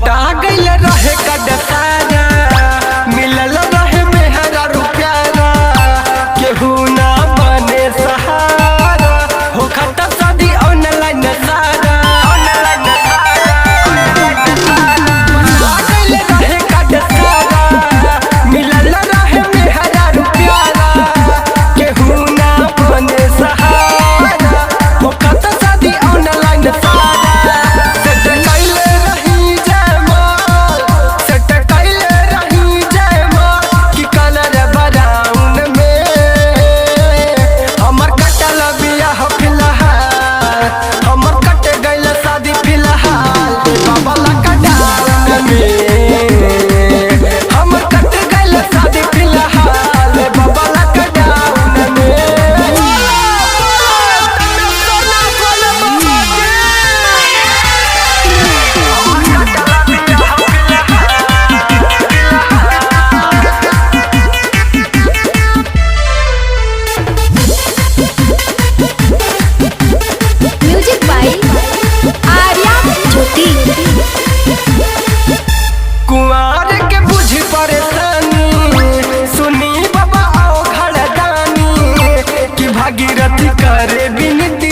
बटा गइल रहे कदसारा मिलल रहे मेहरा रुपयारा केहू ना बने सहारा हो खता शादी ऑनलाइन सारा बटा गइल रहे कदसारा मिलल रहे मेहरा रुपयारा केहू ना बने सहारा हो खता शादी ऑनलाइन सारा कुआर के बुझ परेशानी सुनी बाबा आओ घड़दानी कि भागीरथी करे बिनती